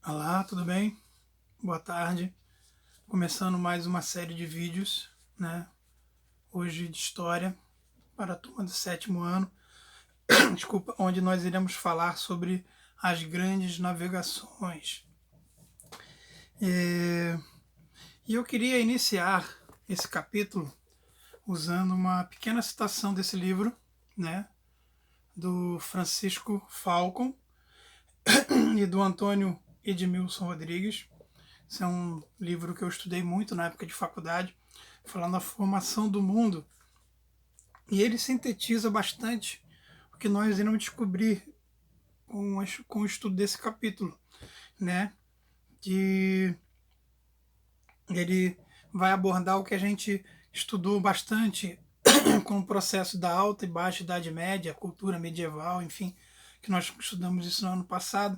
Olá, tudo bem? Boa tarde. Começando mais uma série de vídeos, né? Hoje de história para a turma do sétimo ano, desculpa, onde nós iremos falar sobre as grandes navegações. E eu queria iniciar esse capítulo usando uma pequena citação desse livro, né? Do Francisco Falcon e do Antônio Edmilson Rodrigues. Esse é um livro que eu estudei muito na época de faculdade, falando da formação do mundo. E ele sintetiza bastante o que nós iremos descobrir com o estudo desse capítulo, né? Que ele vai abordar o que a gente estudou bastante com o processo da Alta e Baixa Idade Média, cultura medieval, enfim, que nós estudamos isso no ano passado.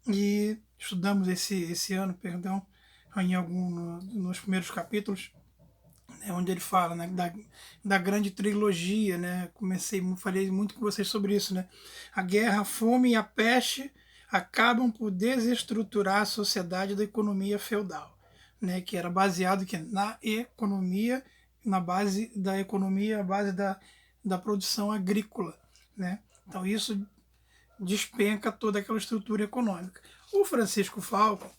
E estudamos esse ano, perdão, nos primeiros capítulos, onde ele fala, né, da grande trilogia, né? Falei muito com vocês sobre isso, né? A guerra, a fome e a peste acabam por desestruturar a sociedade da economia feudal, né? Que era baseado na economia, na base da economia, a base da produção agrícola, né? Então isso despenca toda aquela estrutura econômica. O Francisco Falcon,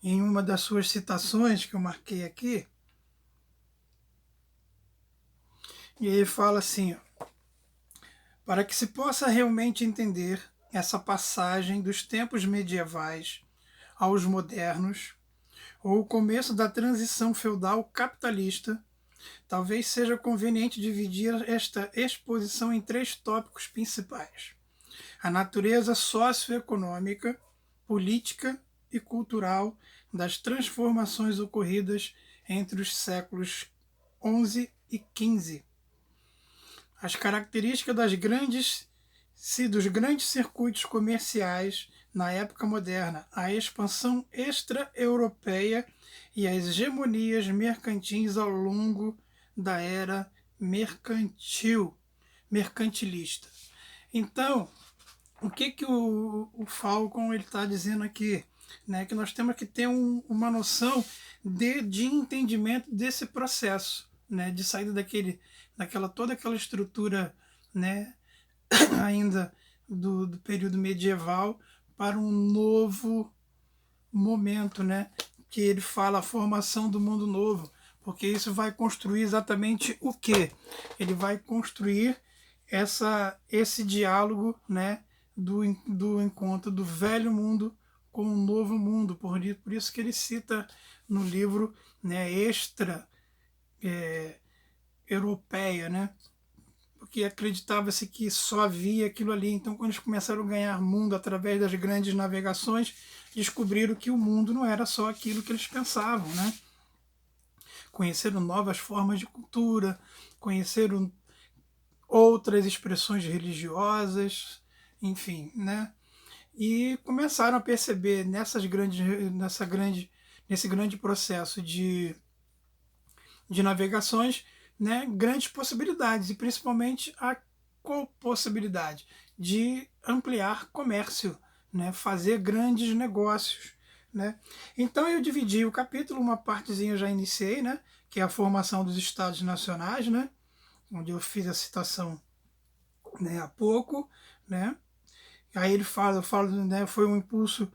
em uma das suas citações que eu marquei aqui, e ele fala assim, ó, para que se possa realmente entender essa passagem dos tempos medievais aos modernos, ou o começo da transição feudal capitalista, talvez seja conveniente dividir esta exposição em três tópicos principais: a natureza socioeconômica, política e cultural das transformações ocorridas entre os séculos XI e XV, as características dos grandes circuitos comerciais na época moderna, a expansão extra-europeia e as hegemonias mercantis ao longo da era mercantilista. Então, o que o Falcon está dizendo aqui? Né? Que nós temos que ter uma noção de entendimento desse processo, né? De saída toda aquela estrutura, né? ainda do período medieval para um novo momento, né? Que ele fala a formação do mundo novo, porque isso vai construir exatamente o quê? Ele vai construir esse diálogo, né? Do encontro do velho mundo com o novo mundo. Por isso que ele cita no livro, né, europeia, né? Porque acreditava-se que só havia aquilo ali. Então, quando eles começaram a ganhar mundo através das grandes navegações, descobriram que o mundo não era só aquilo que eles pensavam, né? Conheceram novas formas de cultura, conheceram outras expressões religiosas, enfim, né? E começaram a perceber nesse grande processo de navegações, né, grandes possibilidades, e principalmente a possibilidade de ampliar comércio, né, fazer grandes negócios. Né? Então eu dividi o capítulo, uma partezinha eu já iniciei, né, que é a formação dos Estados Nacionais, né, onde eu fiz a citação, né, há pouco. Né? Aí ele fala, né, foi um impulso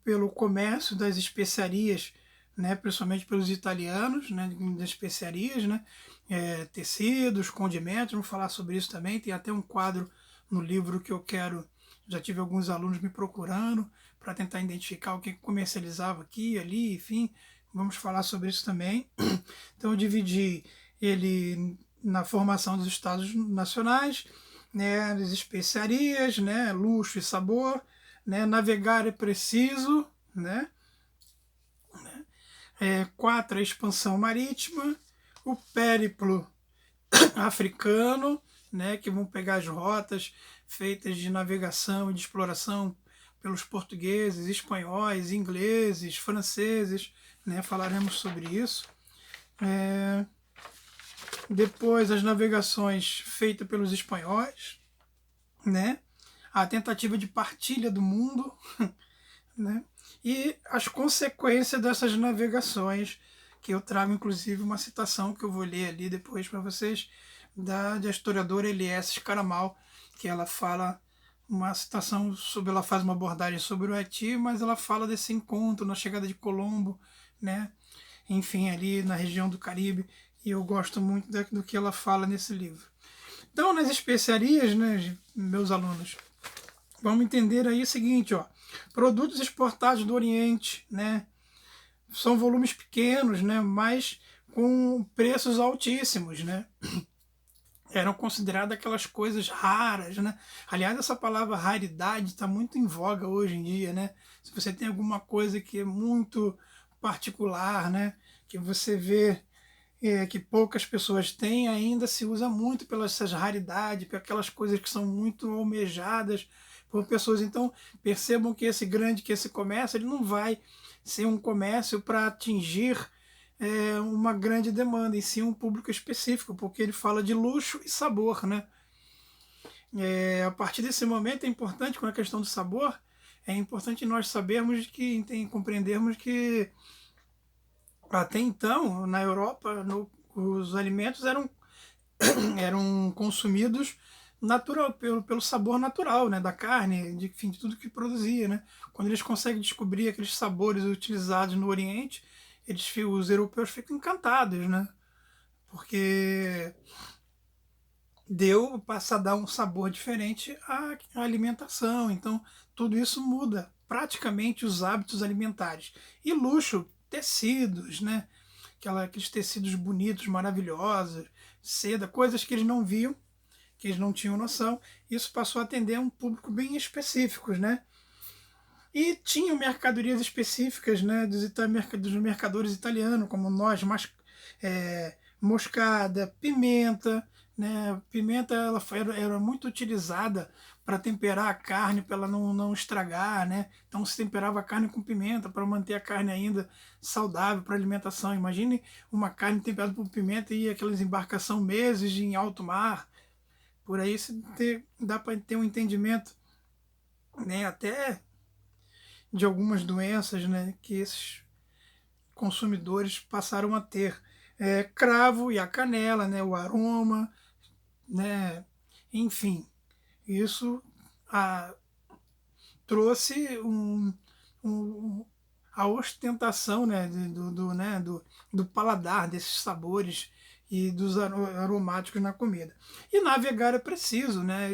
pelo comércio das especiarias, né, principalmente pelos italianos, né, das especiarias, né, tecidos, condimentos. Vamos falar sobre isso também. Tem até um quadro no livro que eu quero. Já tive alguns alunos me procurando para tentar identificar o que comercializava aqui, ali, enfim. Vamos falar sobre isso também. Então eu dividi ele na formação dos Estados Nacionais, né, as especiarias, né, luxo e sabor, né, navegar é preciso, né, 4, a expansão marítima, o périplo africano, né, que vão pegar as rotas feitas de navegação e de exploração pelos portugueses, espanhóis, ingleses, franceses, né, falaremos sobre isso. Depois as navegações feitas pelos espanhóis, né, a tentativa de partilha do mundo, né? E as consequências dessas navegações, que eu trago inclusive uma citação que eu vou ler ali depois para vocês, da historiadora Eliesse Caramal, que ela fala uma citação sobre, ela faz uma abordagem sobre o Haiti, mas ela fala desse encontro na chegada de Colombo, né? Enfim, ali na região do Caribe, e eu gosto muito do que ela fala nesse livro. Então, nas especiarias, né, meus alunos, vamos entender aí o seguinte, ó, produtos exportados do Oriente, né, são volumes pequenos, né, mas com preços altíssimos, né, eram consideradas aquelas coisas raras, né? Aliás, essa palavra raridade está muito em voga hoje em dia, né? Se você tem alguma coisa que é muito particular, né, que você vê que poucas pessoas têm, ainda se usa muito pelas essas raridades, por aquelas coisas que são muito almejadas por pessoas. Então, percebam que esse comércio, ele não vai ser um comércio para atingir uma grande demanda, em si um público específico, porque ele fala de luxo e sabor, né? A partir desse momento é importante, com a questão do sabor, é importante nós sabermos compreendermos que até então, na Europa, os alimentos eram consumidos pelo sabor natural, né, da carne, enfim, de tudo que produzia, né? Quando eles conseguem descobrir aqueles sabores utilizados no Oriente, os europeus ficam encantados, né? Porque passa a dar um sabor diferente à alimentação. Então, tudo isso muda praticamente os hábitos alimentares. E luxo, tecidos, né? Aqueles tecidos bonitos, maravilhosos, seda, coisas que eles não viam, que eles não tinham noção. Isso passou a atender a um público bem específicos, né? E tinham mercadorias específicas, né, dos mercadores italianos, como nós, moscada, pimenta, né? Pimenta era muito utilizada para temperar a carne, para ela não estragar, né? Então se temperava a carne com pimenta para manter a carne ainda saudável para alimentação. Imagine uma carne temperada por pimenta e aquelas embarcação meses em alto mar. Por aí dá para ter um entendimento, né, até de algumas doenças, né, que esses consumidores passaram a ter. Cravo e a canela, né, o aroma, né, enfim, isso a, trouxe a ostentação, né, do paladar, desses sabores e dos aromáticos na comida. E navegar é preciso, né,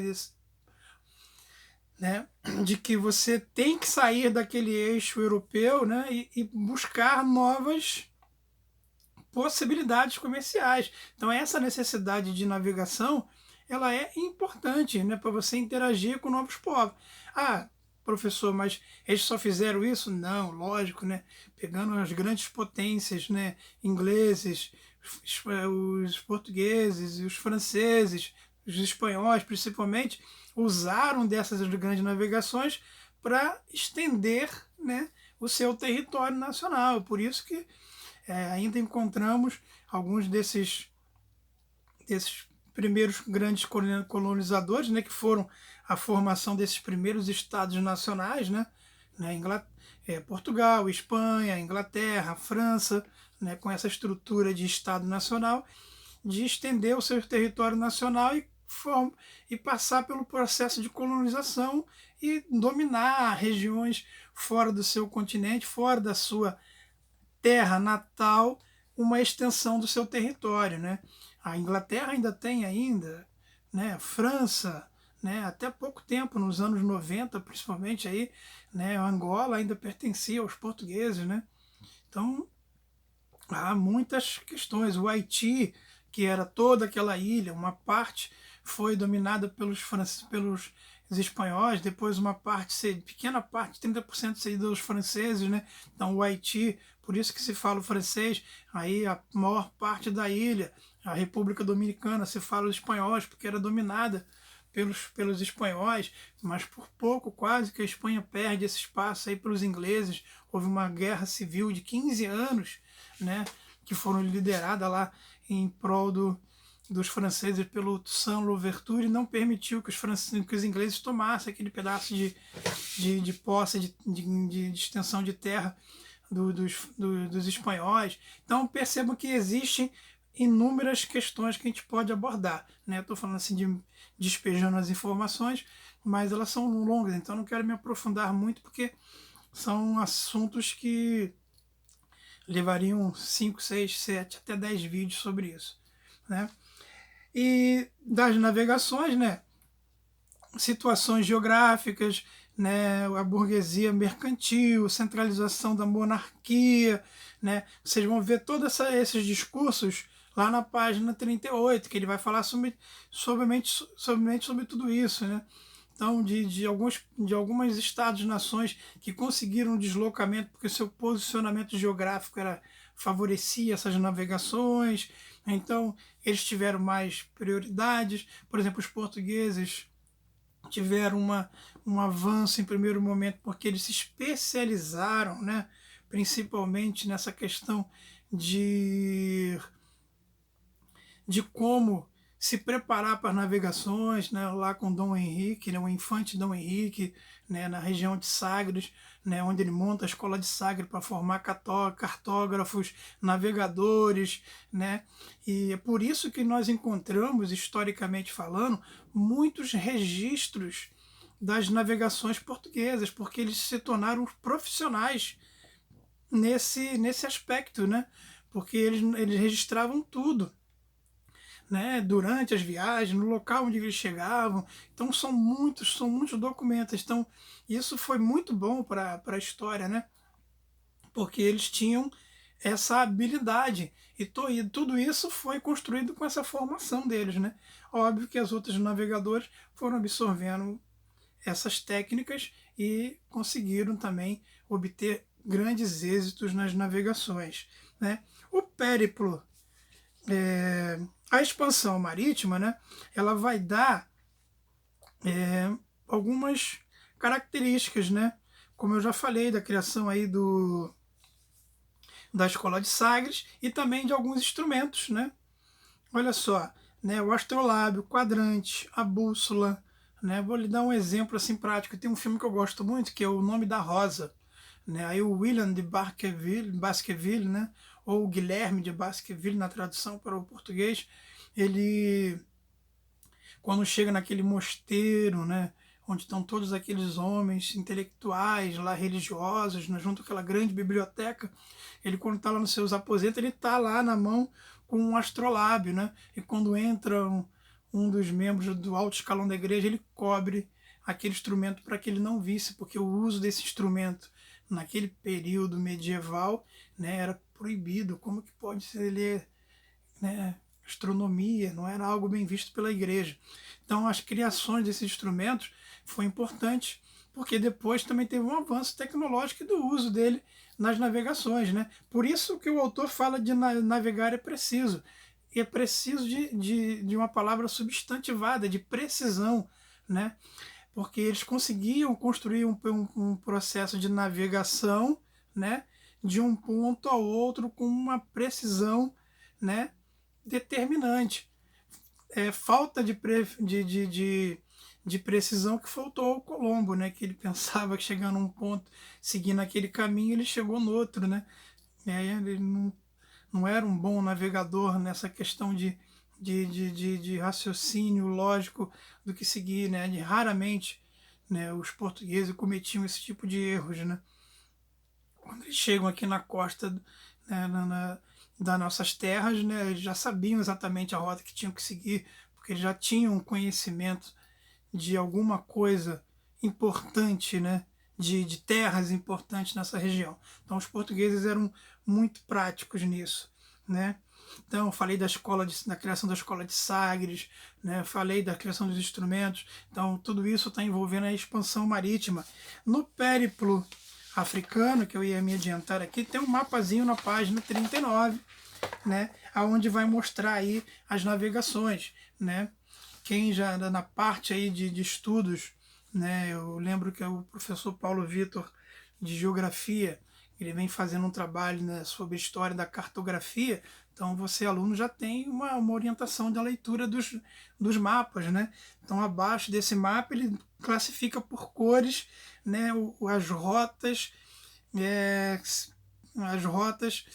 de que você tem que sair daquele eixo europeu, né, e buscar novas possibilidades comerciais. Então essa necessidade de navegação, ela é importante, né, para você interagir com novos povos. Ah, professor, mas eles só fizeram isso? Não, lógico, né? Pegando as grandes potências, né, ingleses, os portugueses, os franceses, os espanhóis, principalmente, usaram dessas grandes navegações para estender, né, o seu território nacional. Por isso que ainda encontramos alguns desses primeiros grandes colonizadores, né, que foram a formação desses primeiros estados nacionais, né, Portugal, Espanha, Inglaterra, França, né, com essa estrutura de estado nacional, de estender o seu território nacional e passar pelo processo de colonização e dominar regiões fora do seu continente, fora da sua terra natal, uma extensão do seu território, né? A Inglaterra ainda tem né? A França, né? Até pouco tempo, nos anos 90, principalmente aí, né? A Angola ainda pertencia aos portugueses, né? Então há muitas questões. O Haiti, que era toda aquela ilha, uma parte foi dominada pelos espanhóis, depois uma pequena parte, 30% cedida aos franceses, né? Então o Haiti, por isso que se fala o francês, aí a maior parte da ilha, a República Dominicana, se fala os espanhóis, porque era dominada pelos espanhóis, mas por pouco quase que a Espanha perde esse espaço aí pelos ingleses. Houve uma guerra civil de 15 anos, né, que foram lideradas lá em prol dos franceses pelo Toussaint Louverture não permitiu que os ingleses tomassem aquele pedaço de posse, de extensão de terra dos espanhóis. Então percebam que existem inúmeras questões que a gente pode abordar, né? Estou falando assim despejando as informações, mas elas são longas, então não quero me aprofundar muito porque são assuntos que levariam 5, 6, 7, até 10 vídeos sobre isso, né? E das navegações, né? Situações geográficas, né? A burguesia mercantil, centralização da monarquia, né? Vocês vão ver todos esses discursos lá na página 38, que ele vai falar sobre tudo isso, né? Então, de algumas estados-nações que conseguiram deslocamento porque seu posicionamento geográfico favorecia essas navegações, então eles tiveram mais prioridades. Por exemplo, os portugueses tiveram um avanço em primeiro momento porque eles se especializaram, né, principalmente nessa questão de como se preparar para as navegações, né, lá com Dom Henrique, né, o infante Dom Henrique, né, na região de Sagres, né, onde ele monta a escola de Sagres para formar cartógrafos, navegadores, né, e é por isso que nós encontramos, historicamente falando, muitos registros das navegações portuguesas, porque eles se tornaram profissionais nesse aspecto, né, porque eles registravam tudo, né, durante as viagens, no local onde eles chegavam. Então são muitos documentos. Então isso foi muito bom para a história, né? Porque eles tinham essa habilidade e tudo isso foi construído com essa formação deles, né? Óbvio que os outros navegadores foram absorvendo essas técnicas e conseguiram também obter grandes êxitos nas navegações, né? O périplo, a expansão marítima, né, ela vai dar algumas características, né, como eu já falei, da criação aí da escola de Sagres e também de alguns instrumentos, né. Olha só, né, o astrolábio, o quadrante, a bússola, né. Vou lhe dar um exemplo assim prático. Tem um filme que eu gosto muito que é O Nome da Rosa, né. Aí o William de Baskerville, né, ou Guilherme de Baskerville na tradução para o português, ele, quando chega naquele mosteiro, né, onde estão todos aqueles homens intelectuais lá, religiosos, né, junto com aquela grande biblioteca, ele, quando está lá nos seus aposentos, ele está lá na mão com um astrolábio, né, e quando entra um dos membros do alto escalão da igreja, ele cobre aquele instrumento para que ele não visse, porque o uso desse instrumento naquele período medieval, né, era proibido. Como que pode ser ler, né, astronomia? Não era algo bem visto pela igreja. Então as criações desses instrumentos foi importante, porque depois também teve um avanço tecnológico do uso dele nas navegações, né? Por isso que o autor fala de navegar é preciso. E é preciso de uma palavra substantivada, de precisão, né? Porque eles conseguiam construir um processo de navegação, né, de um ponto ao outro com uma precisão, né, determinante. Falta de precisão que faltou ao Colombo, né, que ele pensava que chegando a um ponto, seguindo aquele caminho, ele chegou no outro, né? Ele não era um bom navegador nessa questão de raciocínio lógico do que seguir, né? Raramente, né, os portugueses cometiam esse tipo de erros, né? Quando eles chegam aqui na costa, né, das nossas terras, né, eles já sabiam exatamente a rota que tinham que seguir, porque eles já tinham um conhecimento de alguma coisa importante, né, de terras importantes nessa região. Então os portugueses eram muito práticos nisso, né? Então eu falei da criação da escola de Sagres, né? Falei da criação dos instrumentos. Então tudo isso está envolvendo a expansão marítima. No périplo africano, que eu ia me adiantar aqui, tem um mapazinho na página 39, né, aonde vai mostrar aí as navegações, né? Quem já na parte aí de estudos, né, eu lembro que o professor Paulo Vitor de geografia, ele vem fazendo um trabalho, né, sobre história da cartografia, então você, aluno, já tem uma orientação da leitura dos mapas, né? Então, abaixo desse mapa, ele classifica por cores, né, é, as rotas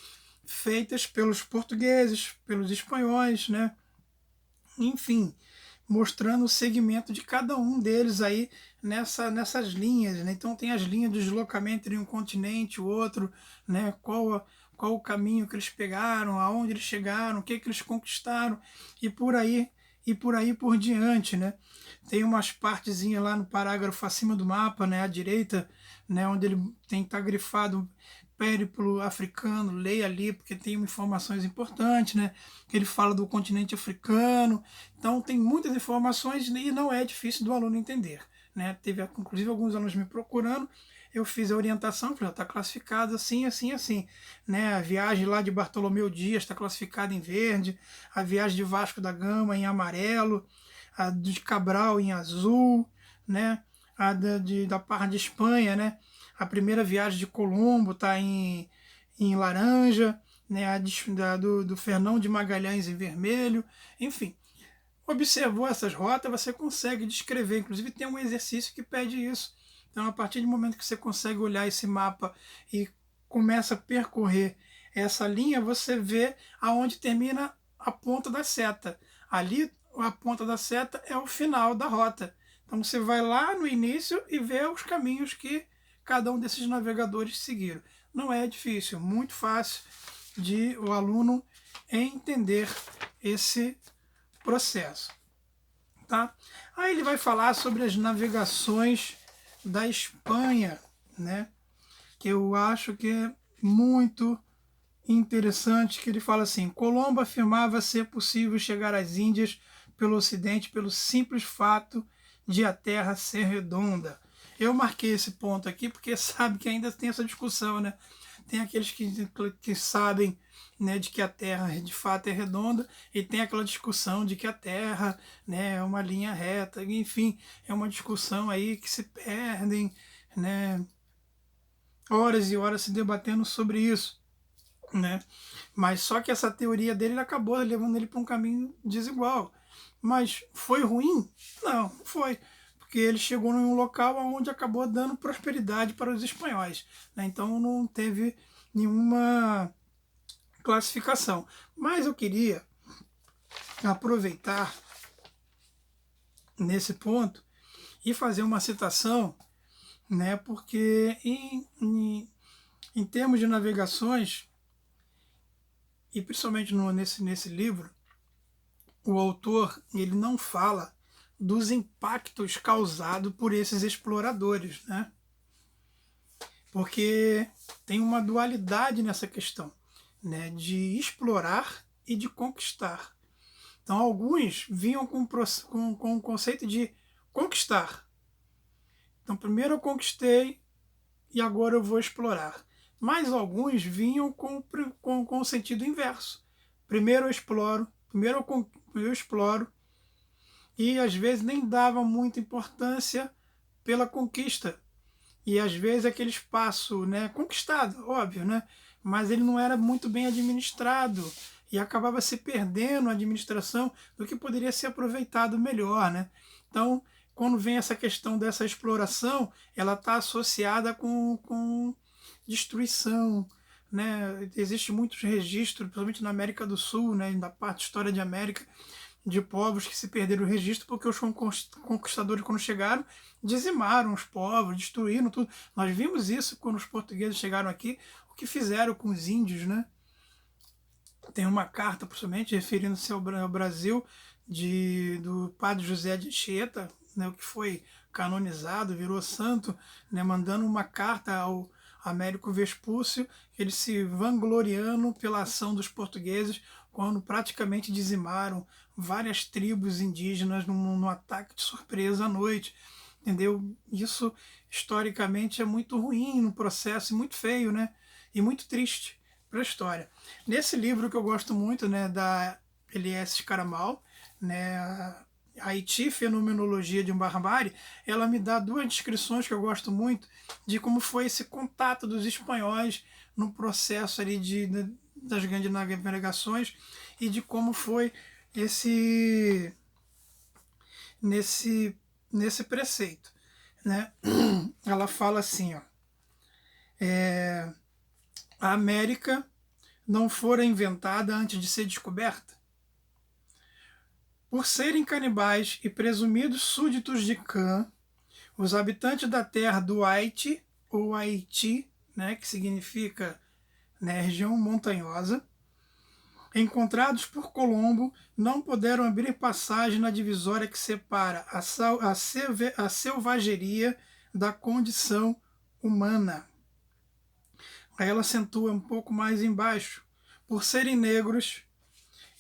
feitas pelos portugueses, pelos espanhóis, né? Enfim, mostrando o segmento de cada um deles aí nessas linhas, né? Então tem as linhas de deslocamento entre um continente e o outro, né? Qual o caminho que eles pegaram, aonde eles chegaram, o que eles conquistaram e por aí por diante, né? Tem umas partezinhas lá no parágrafo acima do mapa, né, à direita, né, onde ele tem que estar grifado périplo africano, leia ali, porque tem informações importantes, né? Que ele fala do continente africano. Então tem muitas informações e não é difícil do aluno entender, né? Teve inclusive alguns alunos me procurando, eu fiz a orientação, falei, está classificado assim, assim, assim, né? A viagem lá de Bartolomeu Dias está classificada em verde, a viagem de Vasco da Gama em amarelo, a de Cabral em azul, né? A da parte de Espanha, né? A primeira viagem de Colombo está em laranja, né? Do Fernão de Magalhães em vermelho, enfim. Observou essas rotas, você consegue descrever. Inclusive tem um exercício que pede isso. Então, a partir do momento que você consegue olhar esse mapa e começa a percorrer essa linha, você vê aonde termina a ponta da seta. Ali, a ponta da seta é o final da rota. Então, você vai lá no início e vê os caminhos que cada um desses navegadores seguiram. Não é difícil, muito fácil de o aluno entender esse processo. Tá? Aí ele vai falar sobre as navegações da Espanha, né? Que eu acho que é muito interessante, que ele fala assim: Colombo afirmava ser possível chegar às Índias pelo Ocidente pelo simples fato de a Terra ser redonda. Eu marquei esse ponto aqui porque sabe que ainda tem essa discussão, né? Tem aqueles que sabem, né, de que a Terra de fato é redonda e tem aquela discussão de que a Terra, né, é uma linha reta. Enfim, é uma discussão aí que se perdem, né, horas e horas se debatendo sobre isso, né? Mas só que essa teoria dele acabou levando ele para um caminho desigual. Mas foi ruim? Não, não foi. Porque ele chegou em um local onde acabou dando prosperidade para os espanhóis, né? Então não teve nenhuma classificação. Mas eu queria aproveitar nesse ponto e fazer uma citação, né? Porque em termos de navegações, e principalmente nesse livro, o autor ele não fala dos impactos causados por esses exploradores, né? Porque tem uma dualidade nessa questão, né? De explorar e de conquistar. Então, alguns vinham com o conceito de conquistar. Então, primeiro eu conquistei e agora eu vou explorar. Mas alguns vinham com o sentido inverso. Primeiro eu exploro, eu exploro, e às vezes nem dava muita importância pela conquista. E às vezes aquele espaço, né, conquistado, óbvio, né, mas ele não era muito bem administrado e acabava se perdendo a administração do que poderia ser aproveitado melhor, né? Então, quando vem essa questão dessa exploração, ela está associada com destruição, né? Existe muitos registros, principalmente na América do Sul, né, na parte de história de América, de povos que se perderam o registro porque os conquistadores, quando chegaram, dizimaram os povos, destruíram tudo. Nós vimos isso quando os portugueses chegaram aqui, o que fizeram com os índios, né? Tem uma carta, principalmente, referindo-se ao Brasil, do padre José de Anchieta, né, o que foi canonizado, virou santo, né, mandando uma carta ao Américo Vespúcio, ele se vangloriando pela ação dos portugueses, quando praticamente dizimaram várias tribos indígenas num ataque de surpresa à noite. Entendeu? Isso, historicamente, é muito ruim no processo, e muito feio, né? E muito triste para a história. Nesse livro que eu gosto muito, né, da Elias Caramal, né, Haiti, Fenomenologia de um Barbárie, ela me dá duas descrições que eu gosto muito de como foi esse contato dos espanhóis no processo ali das grandes navegações e de como foi esse nesse preceito, né? Ela fala assim, ó, a América não fora inventada antes de ser descoberta. Por serem canibais e presumidos súditos de Cã, os habitantes da terra do Haiti, ou Haiti, né, que significa, né, região montanhosa, encontrados por Colombo, não puderam abrir passagem na divisória que separa a selvageria da condição humana. Aí ela acentua um pouco mais embaixo. Por serem negros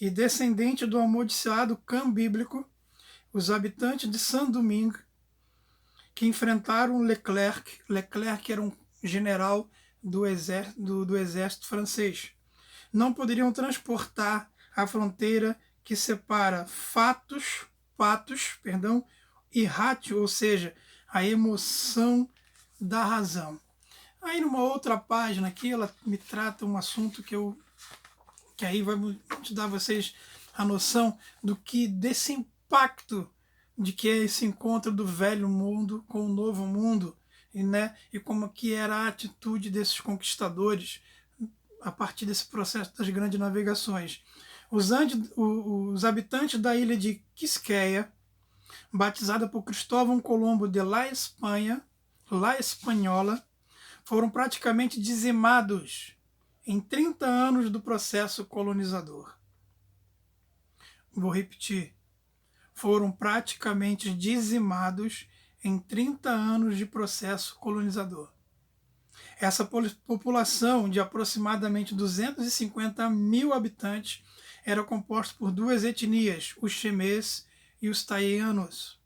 e descendentes do amaldiçoado Cã bíblico, os habitantes de Saint-Domingue, que enfrentaram Leclerc era um general do exército francês, não poderiam transportar a fronteira que separa patos, e ratio, ou seja, a emoção da razão. Aí numa outra página aqui, ela me trata um assunto que aí vai te dar a vocês a noção desse impacto de que é esse encontro do velho mundo com o novo mundo, e como que era a atitude desses conquistadores a partir desse processo das grandes navegações. Os habitantes da ilha de Quisqueia, batizada por Cristóvão Colombo de La Espanhola, foram praticamente dizimados em 30 anos do processo colonizador. Vou repetir. Foram praticamente dizimados em 30 anos de processo colonizador. Essa população de aproximadamente 250 mil habitantes era composta por duas etnias, os chemês e os taianos.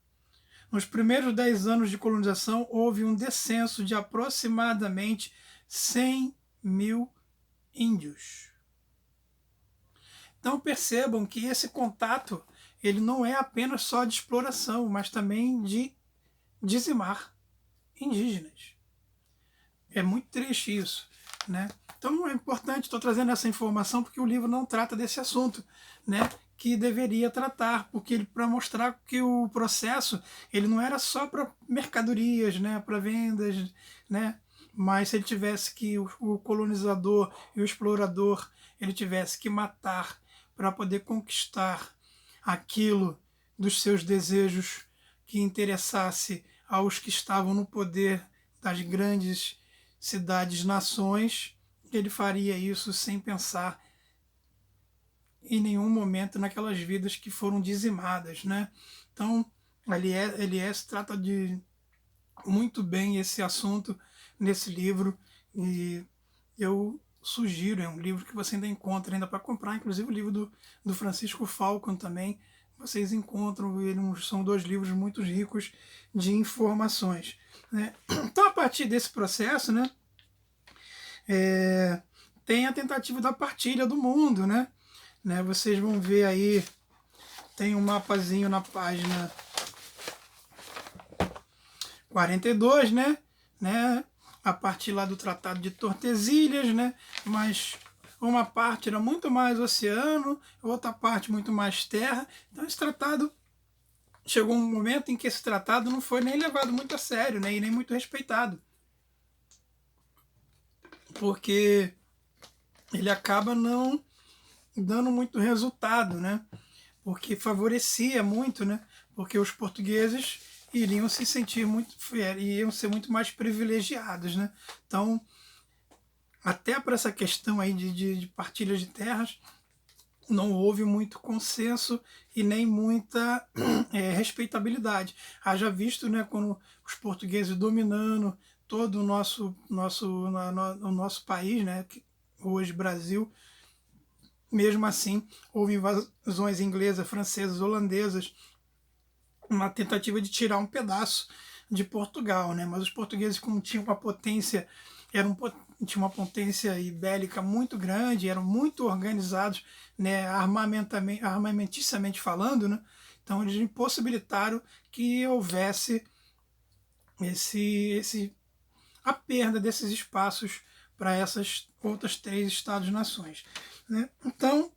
Nos primeiros 10 anos de colonização, houve um descenso de aproximadamente 100 mil índios. Então percebam que esse contato ele não é apenas só de exploração, mas também de dizimar indígenas. É muito triste isso, né? Então é importante, estou trazendo essa informação porque o livro não trata desse assunto, né? Que deveria tratar, porque para mostrar que o processo ele não era só para mercadorias, né? Para vendas, né? Mas se ele tivesse que o colonizador e o explorador ele tivesse que matar para poder conquistar aquilo dos seus desejos que interessasse aos que estavam no poder das grandes cidades-nações, ele faria isso sem pensar em nenhum momento naquelas vidas que foram dizimadas, né? Então, Eliés trata de muito bem esse assunto nesse livro e eu sugiro, é um livro que você ainda encontra ainda para comprar, inclusive o livro do Francisco Falcon também, vocês encontram, são dois livros muito ricos de informações, né? Então, a partir desse processo, né, tem a tentativa da partilha do mundo, né? Vocês vão ver aí, tem um mapazinho na página 42, né? A partir lá do Tratado de Tordesilhas, né? Mas uma parte era muito mais oceano, outra parte muito mais terra. Então esse tratado, chegou um momento em que esse tratado não foi nem levado muito a sério, né? E nem muito respeitado. Porque ele acaba não dando muito resultado, né? Porque favorecia muito, né? Porque os portugueses iriam se sentir iriam ser muito mais privilegiados, né? Então, até para essa questão aí de partilha de terras, não houve muito consenso e nem muita respeitabilidade. Haja visto, né, quando os portugueses dominando todo o nosso país, né, hoje Brasil, mesmo assim houve invasões inglesas, francesas, holandesas, uma tentativa de tirar um pedaço de Portugal, né? Mas os portugueses, como tinham uma potência, tinha uma potência bélica muito grande, eram muito organizados, né, armamenticiamente falando, né? Então eles impossibilitaram que houvesse a perda desses espaços para essas outras 3 Estados-nações, né? Então,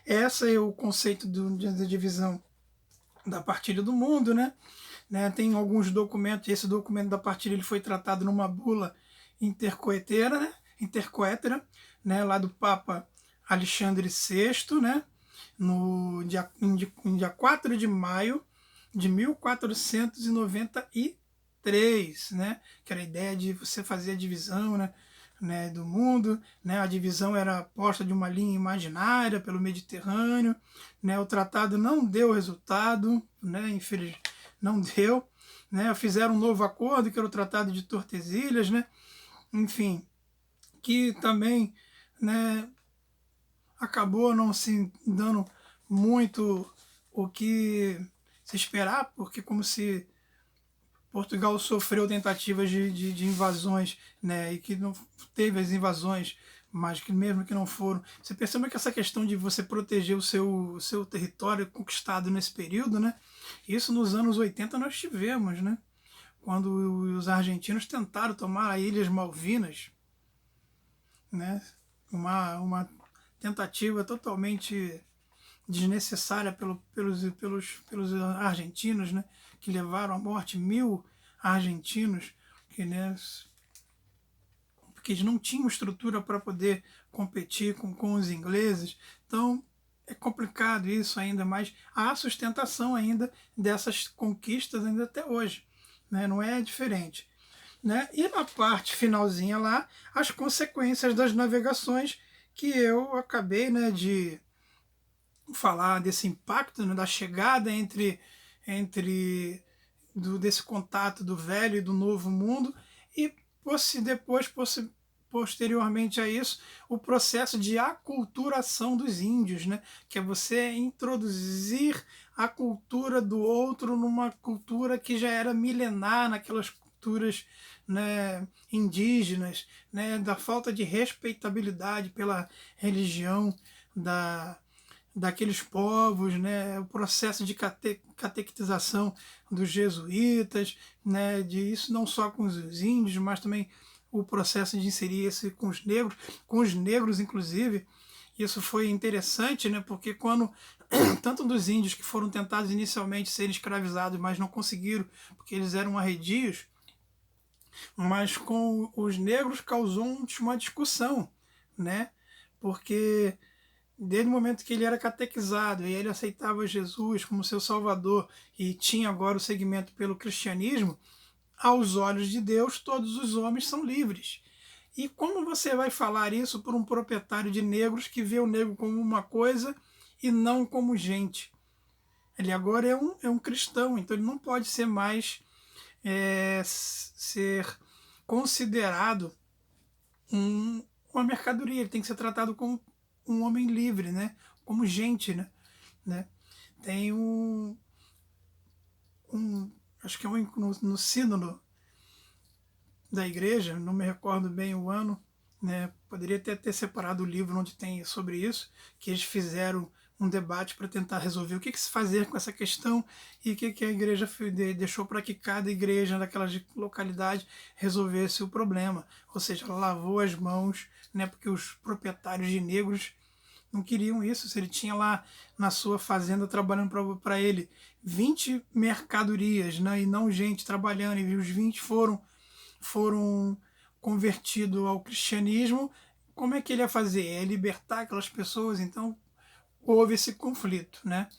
esse é o conceito da divisão da partilha do mundo, né? Tem alguns documentos, esse documento da partilha ele foi tratado numa bula intercoetera, né? Lá do Papa Alexandre VI, né? Em dia 4 de maio de 1493, né? Que era a ideia de você fazer a divisão, né, do mundo, né? A divisão era posta de uma linha imaginária pelo Mediterrâneo, né? O tratado não deu resultado, né? Infelizmente não deu, né? Fizeram um novo acordo que era o Tratado de Tordesilhas, né? Enfim, que também, né, acabou não se dando muito o que se esperar, porque como se Portugal sofreu tentativas de invasões, né, e que não teve as invasões, mas que mesmo que não foram. Você percebe que essa questão de você proteger o seu território conquistado nesse período, né, isso nos anos 80 nós tivemos, né, quando os argentinos tentaram tomar as Ilhas Malvinas, né, uma tentativa totalmente desnecessária pelos argentinos, né, que levaram à morte 1.000 argentinos, porque eles não tinham estrutura para poder competir com os ingleses. Então é complicado isso ainda, mas há sustentação ainda dessas conquistas ainda até hoje, né, não é diferente. Né? E na parte finalzinha lá, as consequências das navegações, que eu acabei, né, de falar desse impacto, né, da chegada desse contato do velho e do novo mundo, e posteriormente a isso, o processo de aculturação dos índios, né, que é você introduzir a cultura do outro numa cultura que já era milenar naquelas culturas, né, indígenas, né, da falta de respeitabilidade pela religião daqueles povos, né, o processo de catequização dos jesuítas, né, de isso não só com os índios, mas também o processo de inserir esse com os negros inclusive. Isso foi interessante, né, porque quando tanto dos índios que foram tentados inicialmente serem escravizados, mas não conseguiram, porque eles eram arredios, mas com os negros causou uma discussão, né, porque desde o momento que ele era catequizado e ele aceitava Jesus como seu salvador e tinha agora o segmento pelo cristianismo, aos olhos de Deus todos os homens são livres. E como você vai falar isso por um proprietário de negros que vê o negro como uma coisa e não como gente? Ele agora é um cristão, então ele não pode ser mais ser considerado uma mercadoria, ele tem que ser tratado como um homem livre, né? Como gente, né? Tem acho que é no sínodo da igreja, não me recordo bem o ano, né? Poderia ter separado o livro onde tem sobre isso, que eles fizeram um debate para tentar resolver o que se fazer com essa questão e o que a igreja deixou para que cada igreja daquela localidade resolvesse o problema. Ou seja, ela lavou as mãos, né, porque os proprietários de negros não queriam isso. Se ele tinha lá na sua fazenda trabalhando para ele 20 mercadorias, né, e não gente trabalhando, e os 20 foram convertidos ao cristianismo, como é que ele ia fazer? É libertar aquelas pessoas? Então houve esse conflito, né?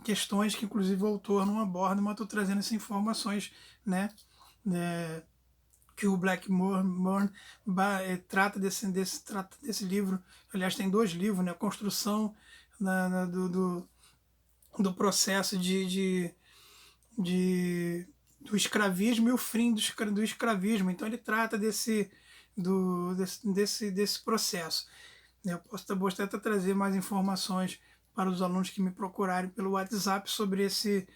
Questões que inclusive o autor não aborda, mas estou trazendo essas informações, né? Que o Blackmore trata desse livro. Aliás, tem 2 livros, né? A construção do processo do escravismo e o fim do escravismo. Então ele trata desse processo. Eu posso até trazer mais informações para os alunos que me procurarem pelo WhatsApp sobre esse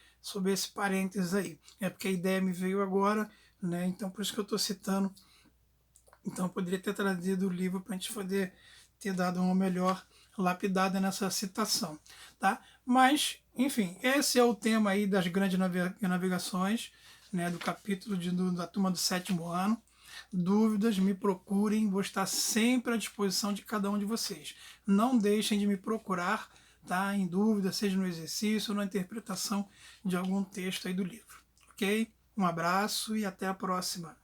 parênteses aí. É porque a ideia me veio agora, né? Então por isso que eu estou citando. Então eu poderia ter trazido o livro para a gente poder ter dado uma melhor lapidada nessa citação, tá? Mas Enfim, esse é o tema aí das grandes navegações, né, do capítulo da turma do 7º ano. Dúvidas, me procurem, vou estar sempre à disposição de cada um de vocês. Não deixem de me procurar, tá, em dúvida, seja no exercício ou na interpretação de algum texto aí do livro. Ok? Um abraço e até a próxima.